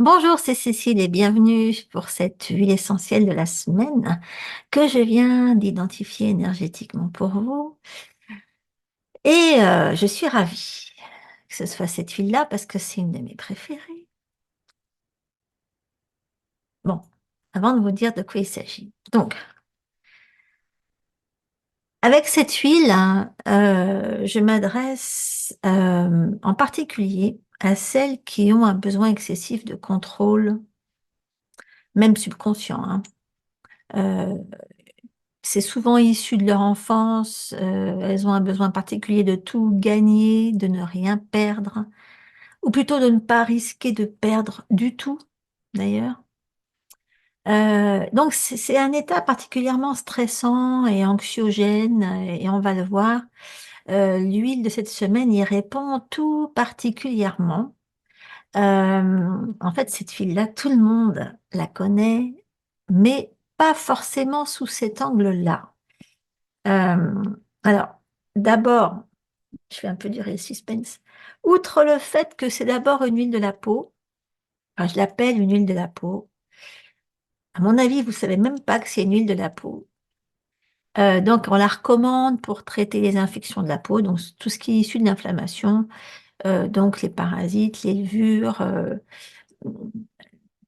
Bonjour, c'est Cécile et bienvenue pour cette huile essentielle de la semaine que je viens d'identifier énergétiquement pour vous. Et je suis ravie que ce soit cette huile-là parce que c'est une de mes préférées. Bon, avant de vous dire de quoi il s'agit. Donc, avec cette huile, hein, je m'adresse en particulier à celles qui ont un besoin excessif de contrôle, même subconscient, hein. Euh, C'est souvent issu de leur enfance. Elles ont un besoin particulier de tout gagner, de ne rien perdre, ou plutôt de ne pas risquer de perdre du tout, d'ailleurs. Donc, c'est un état particulièrement stressant et anxiogène, et on va le voir. L'huile de cette semaine y répond tout particulièrement. En fait, cette huile-là, tout le monde la connaît, mais pas forcément sous cet angle-là. Euh, alors, d'abord, je vais un peu durer le suspense. Outre le fait que c'est d'abord une huile de la peau, enfin, je l'appelle une huile de la peau. À mon avis, vous savez même pas que c'est une huile de la peau. Donc, on la recommande pour traiter les infections de la peau, donc tout ce qui est issu de l'inflammation, donc les parasites, les levures,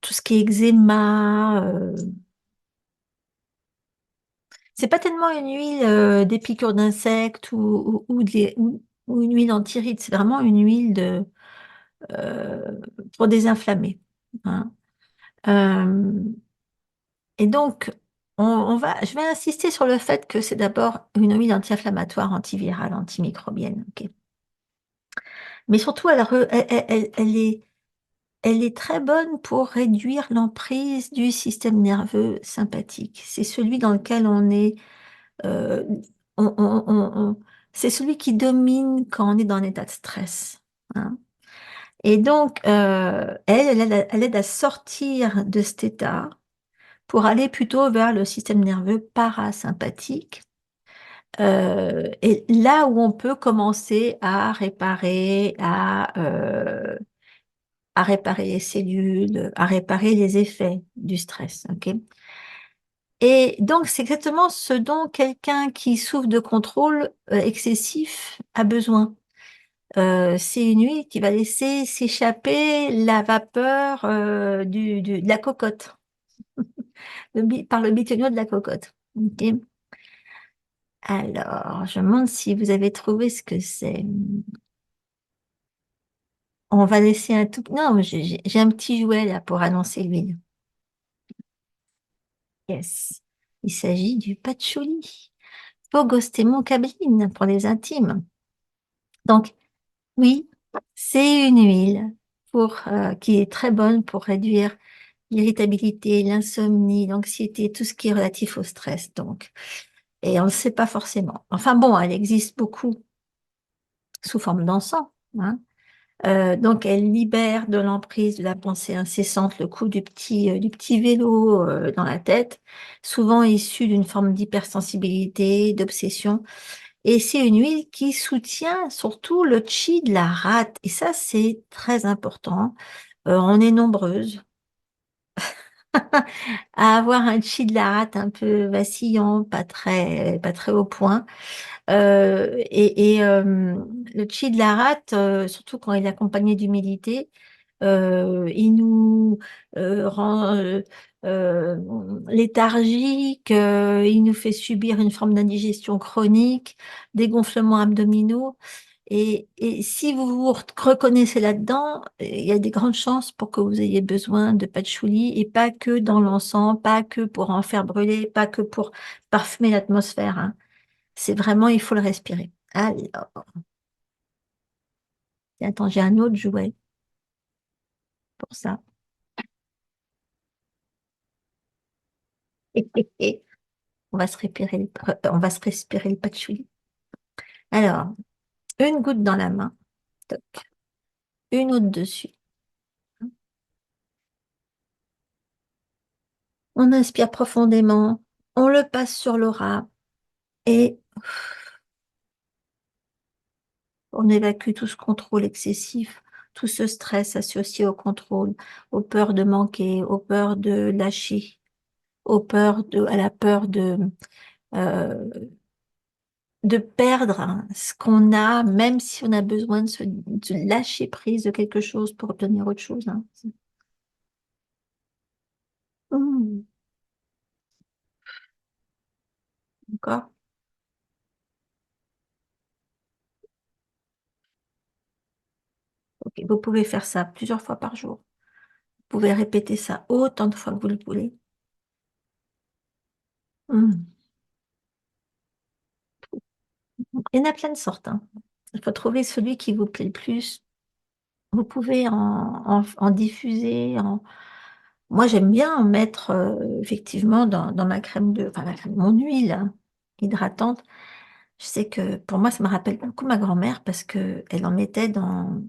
tout ce qui est eczéma. C'est pas tellement une huile des piqûres d'insectes ou une huile anti-rides, c'est vraiment une huile pour désinflammer, hein. Euh, et donc, je vais insister sur le fait que c'est d'abord une huile anti-inflammatoire, antivirale, antimicrobienne. Ok. Mais surtout, elle est très bonne pour réduire l'emprise du système nerveux sympathique. C'est celui dans lequel on est, euh, c'est celui qui domine quand on est dans un état de stress, hein. Et donc, elle aide à sortir de cet état pour aller plutôt vers le système nerveux parasympathique. Et là où on peut commencer à réparer les cellules, à réparer les effets du stress. Ok. Et donc, c'est exactement ce dont quelqu'un qui souffre de contrôle excessif a besoin. C'est une huile qui va laisser s'échapper la vapeur de la cocotte, par le bitonio de la cocotte. Ok. Alors, je me demande si vous avez trouvé ce que c'est. On va laisser un tout... Non, j'ai un petit jouet là pour annoncer l'huile. Yes. Il s'agit du patchouli. Pogostemon cabline pour les intimes. Donc, oui, c'est une huile qui est très bonne pour réduire l'irritabilité, l'insomnie, l'anxiété, tout ce qui est relatif au stress. Donc, et on ne le sait pas forcément. Enfin bon, elle existe beaucoup sous forme d'encens, hein. Donc, elle libère de l'emprise de la pensée incessante le coup du petit vélo dans la tête, souvent issu d'une forme d'hypersensibilité, d'obsession. Et c'est une huile qui soutient surtout le chi de la rate. Et ça, c'est très important. On est nombreuses à avoir un chi de la rate un peu vacillant, pas très au point. Le chi de la rate, surtout quand il est accompagné d'humidité, il nous rend euh, léthargiques, il nous fait subir une forme d'indigestion chronique, des gonflements abdominaux. Et si vous vous reconnaissez là-dedans, il y a des grandes chances pour que vous ayez besoin de patchouli et pas que dans l'encens, pas que pour en faire brûler, pas que pour parfumer l'atmosphère, hein. C'est vraiment, il faut le respirer. Alors, attends, j'ai un autre jouet pour ça. On va se respirer le patchouli. Alors, une goutte dans la main, toc, une autre dessus. On inspire profondément, on le passe sur l'aura et on évacue tout ce contrôle excessif, tout ce stress associé au contrôle, aux peurs de manquer, aux peurs de lâcher, à la peur euh, de perdre hein, ce qu'on a, même si on a besoin de lâcher prise de quelque chose pour obtenir autre chose. Hein. Mmh, d'accord. Ok, vous pouvez faire ça plusieurs fois par jour. Vous pouvez répéter ça autant de fois que vous le voulez. Mmh. Il y en a plein de sortes. Hein. Il faut trouver celui qui vous plaît le plus. Vous pouvez en diffuser. Moi, j'aime bien en mettre effectivement dans ma crème enfin, mon huile hein, hydratante. Je sais que pour moi, ça me rappelle beaucoup ma grand-mère parce qu'elle en mettait dans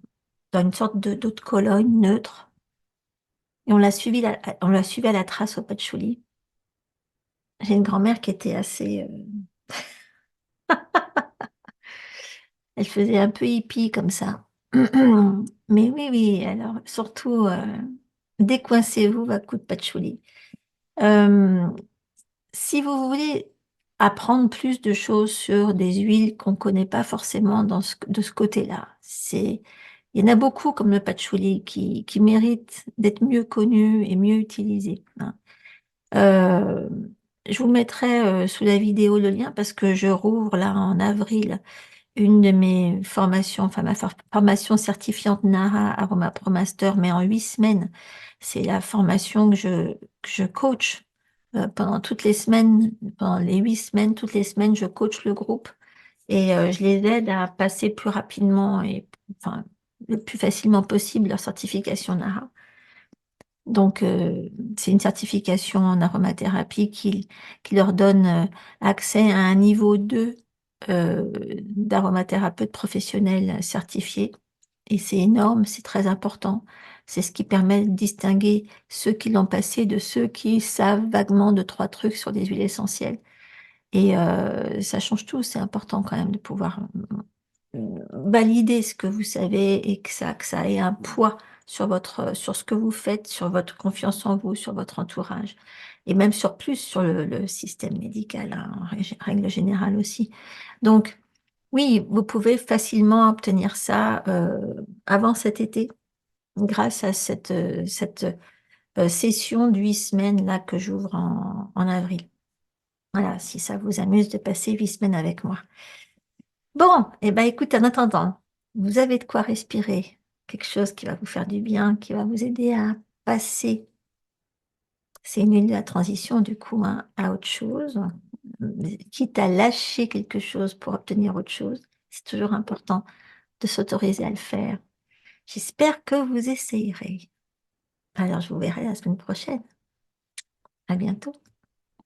une sorte d'eau de Cologne neutre. Et on l'a suivi à la trace au patchouli. J'ai une grand-mère qui était assez... elle faisait un peu hippie comme ça. Mais oui, oui, alors surtout, décoincez-vous à coup de patchouli. Euh, Si vous voulez apprendre plus de choses sur des huiles qu'on ne connaît pas forcément de ce côté-là, il y en a beaucoup comme le patchouli qui méritent d'être mieux connus et mieux utilisés. Hein. Euh, je vous mettrai sous la vidéo le lien parce que je rouvre là en avril une de mes formations, enfin formation certifiante NARA Aroma Pro Master, mais en 8 semaines. C'est la formation que je coach pendant toutes les semaines, pendant les 8 semaines, toutes les semaines, je coach le groupe et je les aide à passer plus rapidement et enfin, le plus facilement possible leur certification NARA. Donc, c'est une certification en aromathérapie qui leur donne accès à un niveau 2 d'aromathérapeute professionnel certifié. Et c'est énorme, c'est très important. C'est ce qui permet de distinguer ceux qui l'ont passé de ceux qui savent vaguement deux, trois trucs sur des huiles essentielles. Et ça change tout, c'est important quand même de pouvoir valider ce que vous savez et que ça ait un poids sur ce que vous faites, sur votre confiance en vous, sur votre entourage, et même sur le système médical, hein, en règle générale aussi. Donc, oui, vous pouvez facilement obtenir ça avant cet été, grâce à cette session de 8 semaines là que j'ouvre en avril. Voilà, si ça vous amuse de passer 8 semaines avec moi. Bon, eh ben écoute, en attendant, vous avez de quoi respirer, quelque chose qui va vous faire du bien, qui va vous aider à passer, c'est une huile de la transition du coup, hein, à autre chose, quitte à lâcher quelque chose pour obtenir autre chose, c'est toujours important de s'autoriser à le faire. J'espère que vous essayerez. Alors je vous verrai la semaine prochaine. À bientôt.